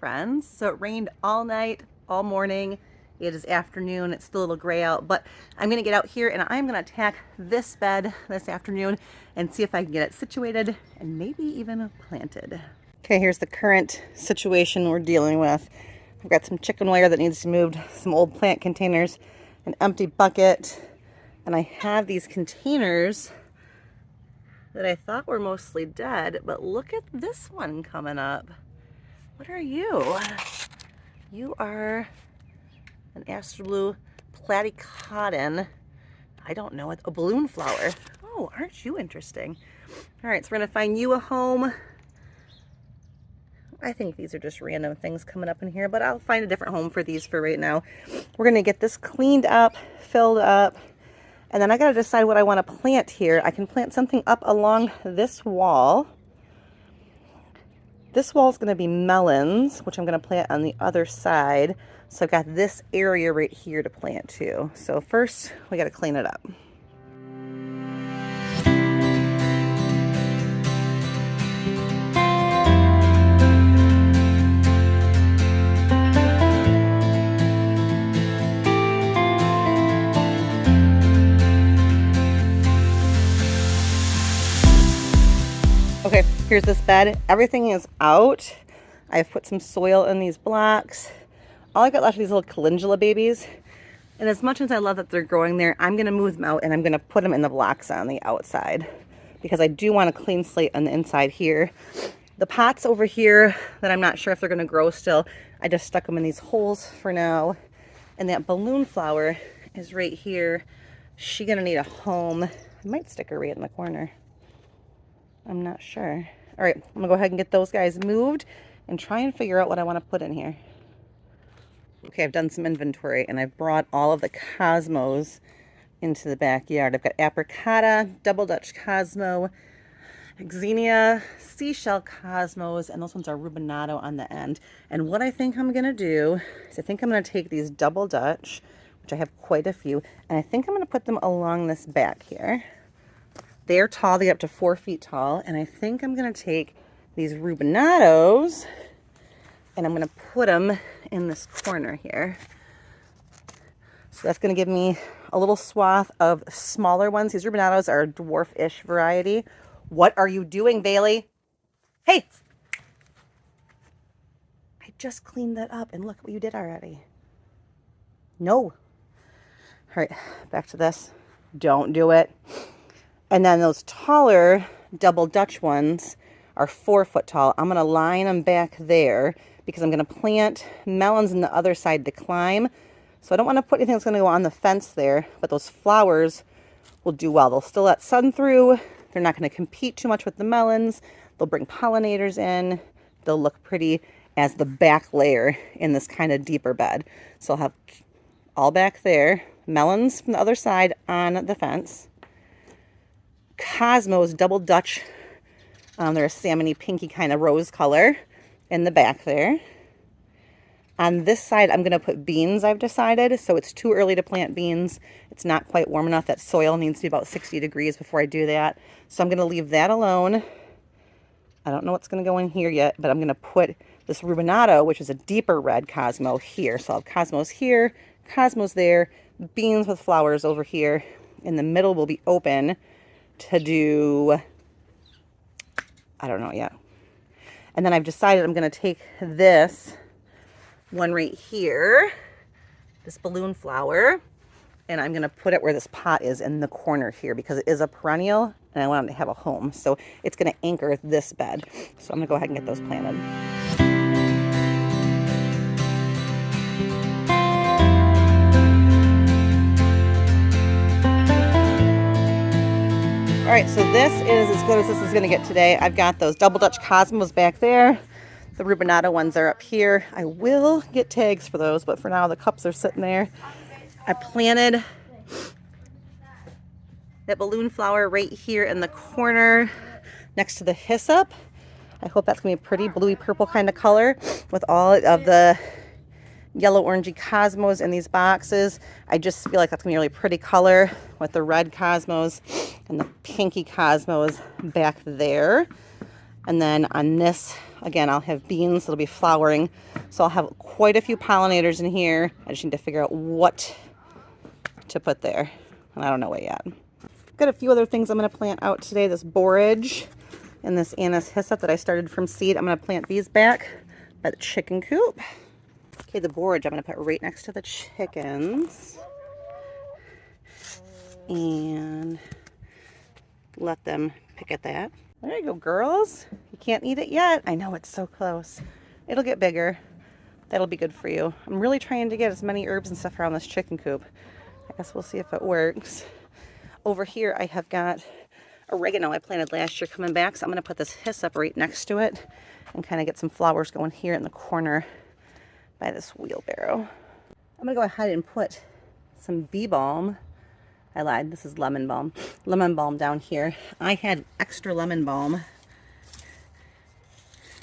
friends. So it rained all night, all morning. It is afternoon. It's still a little gray out, but I'm going to get out here and I'm going to attack this bed this afternoon and see if I can get it situated and maybe even planted. Okay, here's the current situation we're dealing with. I've got some chicken wire that needs to be moved, some old plant containers, an empty bucket, and I have these containers that I thought were mostly dead, but look at this one coming up. What are you? You are an Astro Blue Platycotton. I don't know, a balloon flower. Oh, aren't you interesting? All right, so we're gonna find you a home. I think these are just random things coming up in here, but I'll find a different home for these for right now. We're gonna get this cleaned up, filled up, and then I gotta decide what I wanna plant here. I can plant something up along this wall. This wall is gonna be melons, which I'm gonna plant on the other side. So I've got this area right here to plant too. So first, we gotta clean it up. Okay, here's this bed. Everything is out. I've put some soil in these blocks. All I got left are these little calendula babies. And as much as I love that they're growing there, I'm gonna move them out and I'm gonna put them in the blocks on the outside because I do want a clean slate on the inside here. The pots over here that I'm not sure if they're gonna grow still, I just stuck them in these holes for now. And that balloon flower is right here. She's gonna need a home. I might stick her right in the corner. I'm not sure. All right, I'm gonna go ahead and get those guys moved and try and figure out what I want to put in here. Okay, I've done some inventory and I've brought all of the cosmos into the backyard. I've got apricota, double Dutch cosmo, xenia, seashell cosmos, and those ones are rubinado on the end. And what I think I'm gonna do is I think I'm gonna take these double Dutch, which I have quite a few, and I think I'm gonna put them along this back here. They're tall, they get up to 4 feet tall, and I think I'm gonna take these rubinados and I'm gonna put them in this corner here. So that's gonna give me a little swath of smaller ones. These rubinados are a dwarf-ish variety. What are you doing, Bailey? Hey! I just cleaned that up and look what you did already. No. All right, back to this. Don't do it. And then those taller double Dutch ones are 4 foot tall. I'm going to line them back there because I'm going to plant melons on the other side to climb. So I don't want to put anything that's going to go on the fence there, but those flowers will do well. They'll still let sun through. They're not going to compete too much with the melons. They'll bring pollinators in. They'll look pretty as the back layer in this kind of deeper bed. So I'll have all back there, melons from the other side on the fence. Cosmos double Dutch. They're a salmony pinky kind of rose color in the back there. On this side, I'm going to put beans, I've decided. So it's too early to plant beans. It's not quite warm enough. That soil needs to be about 60 degrees before I do that. So I'm going to leave that alone. I don't know what's going to go in here yet, but I'm going to put this rubinado, which is a deeper red cosmo, here. So I'll have cosmos here, cosmos there, beans with flowers over here. In the middle will be open to do, I don't know yet. And then I've decided I'm going to take this one right here, this balloon flower, and I'm going to put it where this pot is in the corner here because it is a perennial and I want it to have a home. So it's going to anchor this bed. So I'm going to go ahead and get those planted. All right, so this is as good as this is going to get today. I've got those double Dutch cosmos back there. The rubinado ones are up here. I will get tags for those, but for now the cups are sitting there. I planted that balloon flower right here in the corner next to the hyssop. I hope that's going to be a pretty bluey purple kind of color with all of the yellow orangey cosmos in these boxes. I just feel like that's gonna be a really pretty color with the red cosmos and the pinky cosmos back there. And then on this, again, I'll have beans that'll be flowering. So I'll have quite a few pollinators in here. I just need to figure out what to put there. And I don't know what yet. Got a few other things I'm going to plant out today. This borage and this anise hyssop that I started from seed. I'm going to plant these back by the chicken coop. Okay, the borage I'm going to put right next to the chickens. And let them pick at that. There you go, girls. You can't eat it yet. I know, it's so close. It'll get bigger. That'll be good for you. I'm really trying to get as many herbs and stuff around this chicken coop. I guess we'll see if it works. Over here, I have got oregano I planted last year coming back. So I'm going to put this hyssop right next to it and kind of get some flowers going here in the corner by this wheelbarrow. I'm going to go ahead and put some bee balm. I lied, this is lemon balm. Lemon balm down here. I had extra lemon balm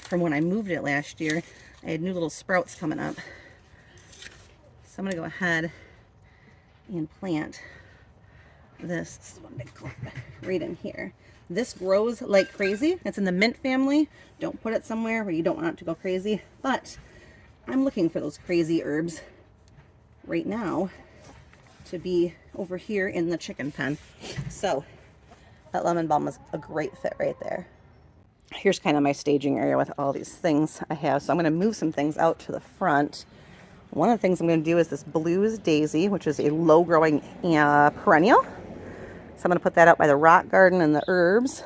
from when I moved it last year. I had new little sprouts coming up. So I'm gonna go ahead and plant this. This is one big clump right in here. This grows like crazy. It's in the mint family. Don't put it somewhere where you don't want it to go crazy. But I'm looking for those crazy herbs right now to be over here in the chicken pen. So that lemon balm was a great fit right there. Here's kind of my staging area with all these things I have. So I'm going to move some things out to the front. One of the things I'm going to do is this blues daisy, which is a low growing perennial. So I'm going to put that out by the rock garden and the herbs.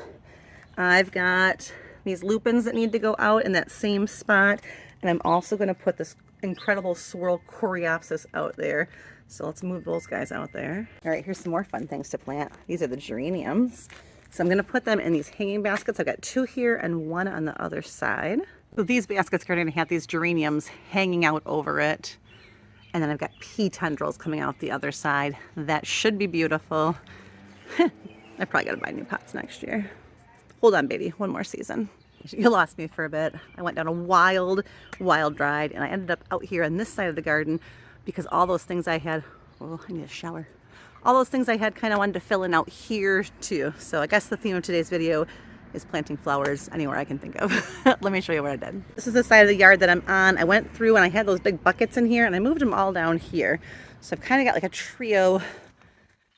I've got these lupins that need to go out in that same spot. And I'm also going to put this incredible swirl coreopsis out there. So let's move those guys out there. All right, here's some more fun things to plant. These are the geraniums. So I'm going to put them in these hanging baskets. I've got 2 here and 1 on the other side. So these baskets are going to have these geraniums hanging out over it. And then I've got pea tendrils coming out the other side. That should be beautiful. I probably got to buy new pots next year. Hold on, baby. One more season. You lost me for a bit. I went down a wild ride, and I ended up out here on this side of the garden because all those things I had, oh, I need a shower. All those things I had kind of wanted to fill in out here too. So I guess the theme of today's video is planting flowers anywhere I can think of. Let me show you what I did. This is the side of the yard that I'm on. I went through and I had those big buckets in here and I moved them all down here. So I've kind of got like a trio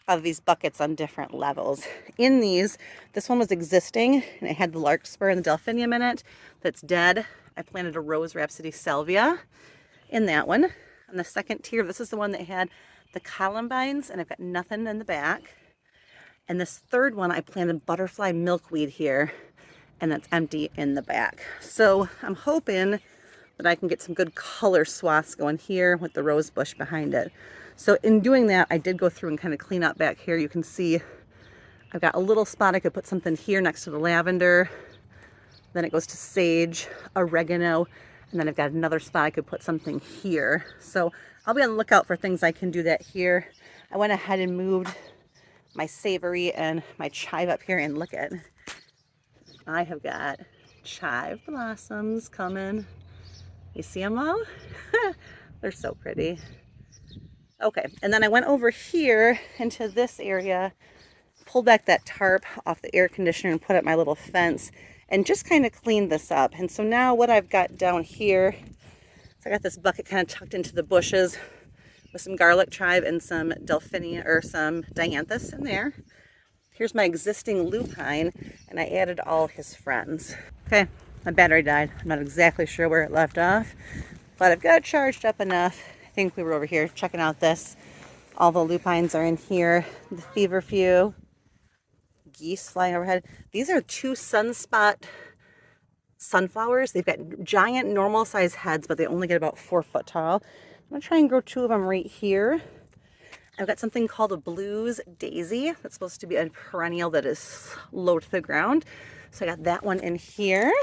of these buckets on different levels. In these, this one was existing and it had the larkspur and the delphinium in it that's dead. I planted a rose rhapsody salvia in that one. On the second tier, this is the one that had the columbines and I've got nothing in the back. And this third one, I planted butterfly milkweed here and that's empty in the back. So I'm hoping that I can get some good color swaths going here with the rose bush behind it. So in doing that, I did go through and kind of clean up back here. You can see I've got a little spot. I could put something here next to the lavender. Then it goes to sage, oregano, and then I've got another spot I could put something here. So I'll be on the lookout for things I can do that here. I went ahead and moved my savory and my chive up here, and look at, I have got chive blossoms coming. You see them all? They're so pretty. Okay, and then I went over here into this area, pulled back that tarp off the air conditioner and put up my little fence and just kind of cleaned this up. And so now what I've got down here, so I got this bucket kind of tucked into the bushes with some garlic chive and some delphinia or some dianthus in there. Here's my existing lupine, and I added all his friends. Okay, my battery died. I'm not exactly sure where it left off, but I've got it charged up enough. I think we were over here checking out this. All the lupines are in here. The feverfew, geese flying overhead. These are 2 sunspot sunflowers. They've got giant normal size heads, but they only get about 4 foot tall. I'm gonna try and grow 2 of them right here. I've got something called a blues daisy. That's supposed to be a perennial that is low to the ground. So I got that one in here.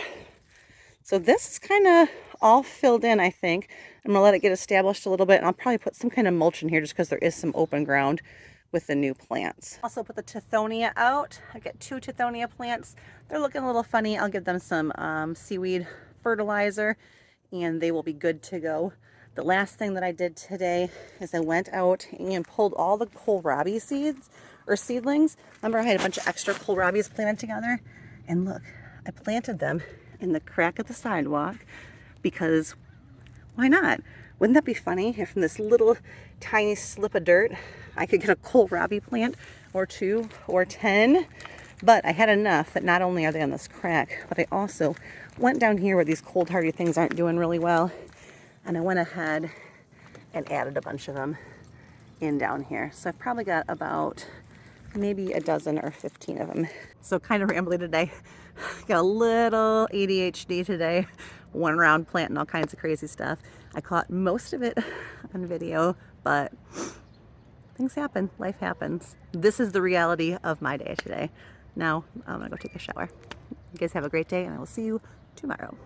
So this is kind of all filled in, I think. I'm gonna let it get established a little bit, and I'll probably put some kind of mulch in here just because there is some open ground with the new plants. Also put the tithonia out. I've got 2 tithonia plants. They're looking a little funny. I'll give them some seaweed fertilizer and they will be good to go. The last thing that I did today is I went out and pulled all the kohlrabi seeds or seedlings. Remember I had a bunch of extra kohlrabis planted together? And look, I planted them in the crack of the sidewalk because why not? Wouldn't that be funny if from this little tiny slip of dirt I could get a kohlrabi plant or 2 or 10? But I had enough that not only are they on this crack, but I also went down here where these cold hardy things aren't doing really well, and I went ahead and added a bunch of them in down here. So I've probably got about maybe a dozen or 15 of them. So kind of rambly today. Got a little ADHD today. Went around planting all kinds of crazy stuff. I caught most of it on video, but things happen. Life happens. This is the reality of my day today. Now I'm gonna go take a shower. You guys have a great day, and I will see you tomorrow.